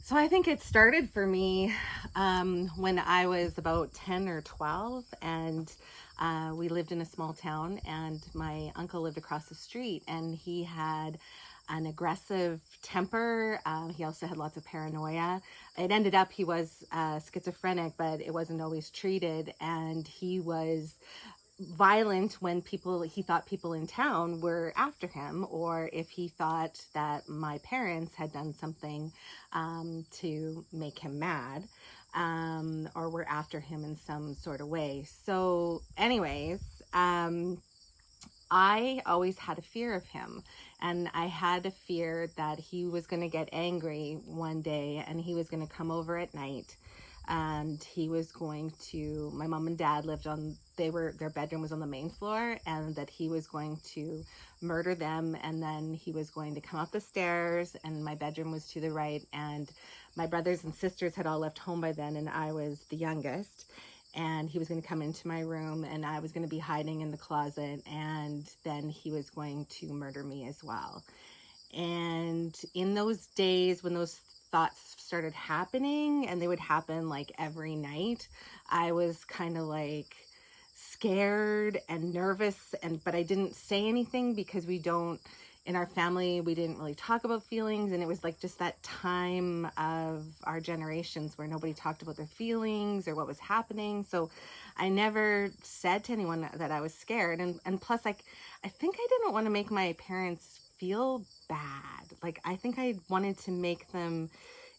So I think it started for me when I was about 10 or 12, and we lived in a small town, and my uncle lived across the street, and he had an aggressive temper. He also had lots of paranoia. It ended up he was schizophrenic, but it wasn't always treated, and he was violent when he thought people in town were after him, or if he thought that my parents had done something to make him mad, or were after him in some sort of way. So anyways, I always had a fear of him, and I had a fear that he was going to get angry one day and he was going to come over at night, and he was going to, my mom and dad lived on, their bedroom was on the main floor, and that he was going to murder them, and then he was going to come up the stairs, and my bedroom was to the right, and my brothers and sisters had all left home by then, and I was the youngest, and he was going to come into my room, and I was going to be hiding in the closet, and then he was going to murder me as well. And in those days when those thoughts started happening, and they would happen like every night, I was kind of like scared and nervous, but I didn't say anything because in our family, we didn't really talk about feelings, and it was like just that time of our generations where nobody talked about their feelings or what was happening. So I never said to anyone that I was scared, and plus, like, I think I didn't want to make my parents feel bad. Like, I think I wanted to make them,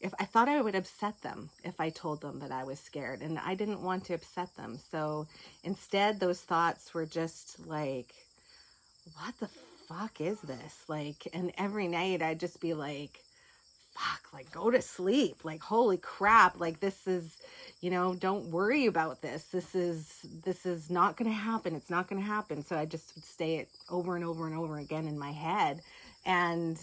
if I thought I would upset them if I told them that I was scared, and I didn't want to upset them. So instead, those thoughts were just like, what the fuck is this? Like, and every night I'd just be like, fuck, like, go to sleep. Like, holy crap. Like, this is, don't worry about this. This is not going to happen. It's not going to happen. So I just would say it over and over and over again in my head. And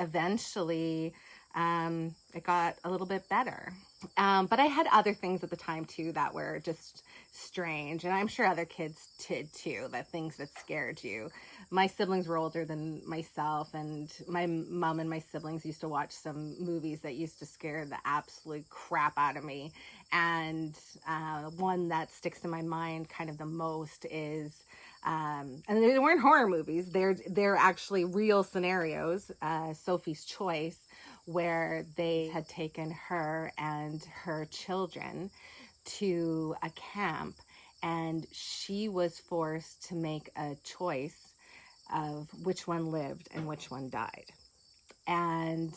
eventually, it got a little bit better. But I had other things at the time too that were just strange, and I'm sure other kids did too, that things that scared you. My siblings were older than myself, and my mom and my siblings used to watch some movies that used to scare the absolute crap out of me. And one that sticks in my mind kind of the most is and they weren't horror movies. They're actually real scenarios. Sophie's Choice, where they had taken her and her children to a camp, and she was forced to make a choice of which one lived and which one died. And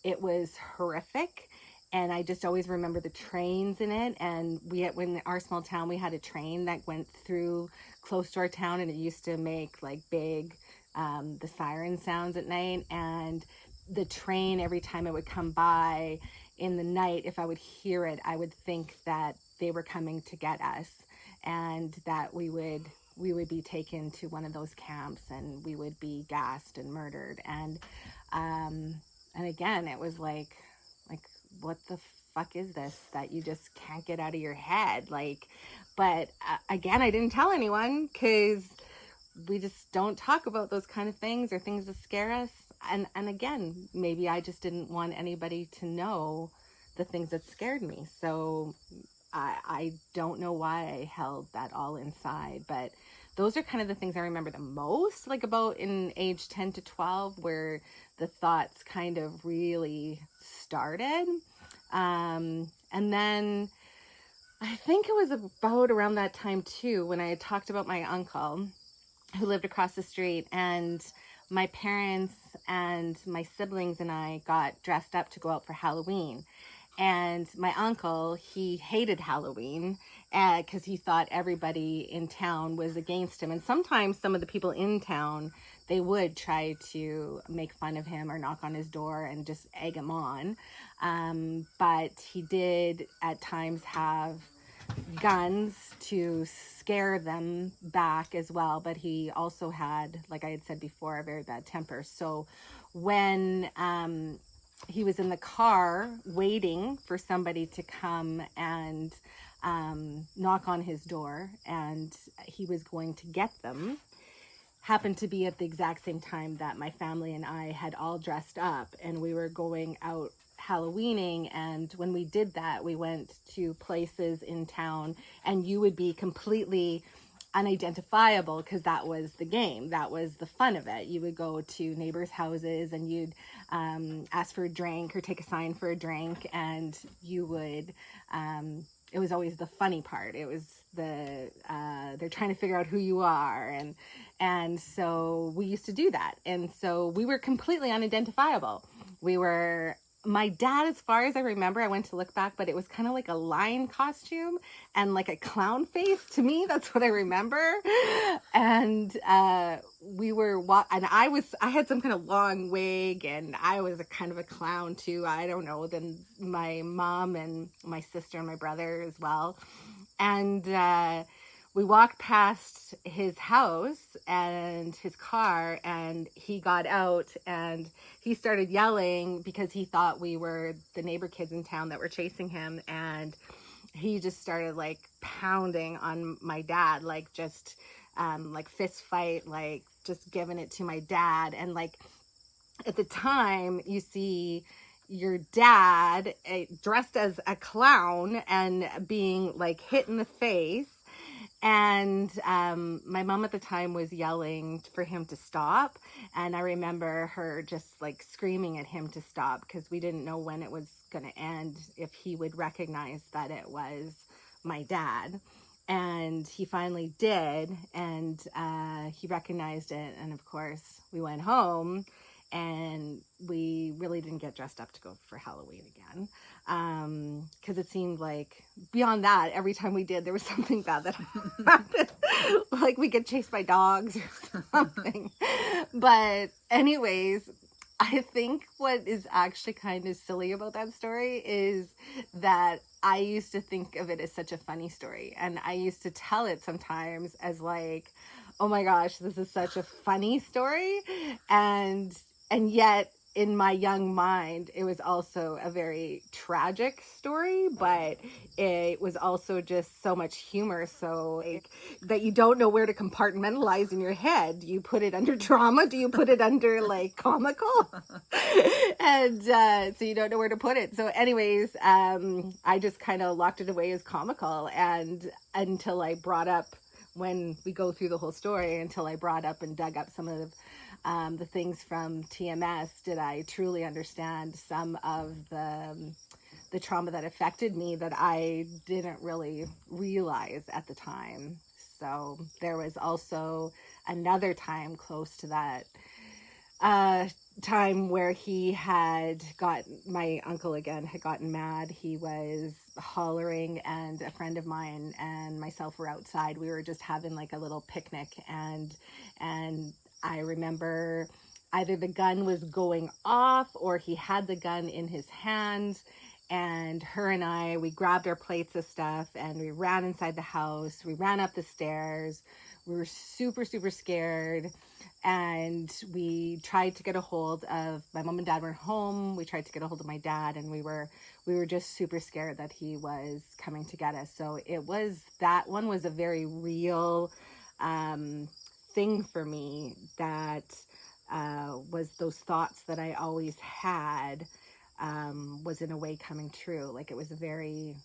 it was horrific. And I just always remember the trains in it. And when our small town, we had a train that went through close to our town, and it used to make like big, the siren sounds at night. And the train, every time it would come by in the night, if I would hear it, I would think that they were coming to get us, and that we would be taken to one of those camps, and we would be gassed and murdered. And again, it was like, what the fuck is this that you just can't get out of your head? Like, but again, I didn't tell anyone, because we just don't talk about those kind of things, or things that scare us. And again, maybe I just didn't want anybody to know the things that scared me. So I don't know why I held that all inside, but those are kind of the things I remember the most, like about in age 10 to 12, where the thoughts kind of really started. And then I think it was about around that time too, when I had talked about my uncle who lived across the street, and my parents and my siblings and I got dressed up to go out for Halloween. And my uncle, he hated Halloween because he thought everybody in town was against him. And sometimes some of the people in town, they would try to make fun of him or knock on his door and just egg him on. But he did at times have guns to scare them back as well. But he also had, like I had said before, a very bad temper. So when he was in the car waiting for somebody to come and knock on his door, and he was going to get them, happened to be at the exact same time that my family and I had all dressed up, and we were going out Halloweening, and when we did that, we went to places in town, and you would be completely unidentifiable because that was the game. That was the fun of it. You would go to neighbors' houses and you'd ask for a drink or take a sign for a drink, and you would it was always the funny part. It was they're trying to figure out who you are, and so we used to do that, and so we were completely unidentifiable. We were My dad, as far as I remember, I went to look back, but it was kind of like a lion costume and like a clown face. To me, that's what I remember. And and I had some kind of long wig, and I was a kind of a clown too. I don't know. Then my mom and my sister and my brother as well. And we walked past his house and his car, and he got out and he started yelling because he thought we were the neighbor kids in town that were chasing him. And he just started like pounding on my dad, like just like fist fight, like just giving it to my dad. And like at the time, you see your dad dressed as a clown and being like hit in the face. And my mom at the time was yelling for him to stop. And I remember her just like screaming at him to stop because we didn't know when it was going to end, if he would recognize that it was my dad. And he finally did. And he recognized it. And of course, we went home. And we really didn't get dressed up to go for Halloween again. Because it seemed like beyond that, every time we did, there was something bad that happened. Like we get chased by dogs or something. But anyways, I think what is actually kind of silly about that story is that I used to think of it as such a funny story. And I used to tell it sometimes as like, oh my gosh, this is such a funny story. And yet in my young mind, it was also a very tragic story, but it was also just so much humor. So like, that you don't know where to compartmentalize in your head. Do you put it under drama? Do you put it under like comical? And so you don't know where to put it. So anyways, I just kind of locked it away as comical. And until I brought up, when we go through the whole story, until I brought up and dug up some of the things from TMS, did I truly understand some of the trauma that affected me that I didn't really realize at the time. So there was also another time close to that time where my uncle again had gotten mad. He was hollering, and a friend of mine and myself were outside. We were just having like a little picnic, and I remember either the gun was going off or he had the gun in his hand. And her and I, we grabbed our plates of stuff and we ran inside the house. We ran up the stairs. We were super, super scared. And we tried to get a hold of, my mom and dad were home. We tried to get a hold of my dad, and we were just super scared that he was coming to get us. So that one was a very real thing for me, that was those thoughts that I always had was in a way coming true. Like it was a very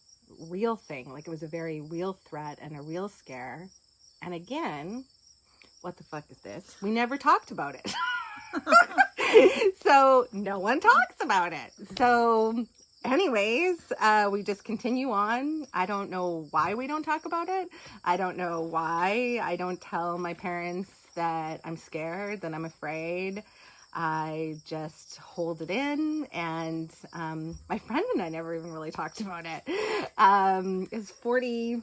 real thing. Like it was a very real threat and a real scare. And again, what the fuck is this? We never talked about it. So no one talks about it. So anyways, we just continue on. I don't know why we don't talk about it. I don't know why I don't tell my parents that I'm scared, that I'm afraid. I just hold it in. And my friend and I never even really talked about it. It's 40,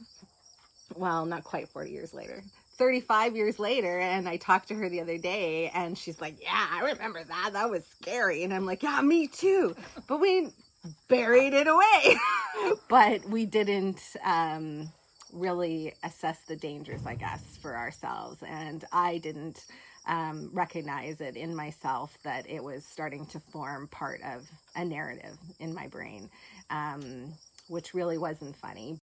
well, not quite 40 years later. 35 years later, and I talked to her the other day, and she's like, yeah, I remember that. That was scary. And I'm like, yeah, me too. But we buried it away. But we didn't really assess the dangers, I guess, for ourselves. And I didn't recognize it in myself that it was starting to form part of a narrative in my brain, which really wasn't funny.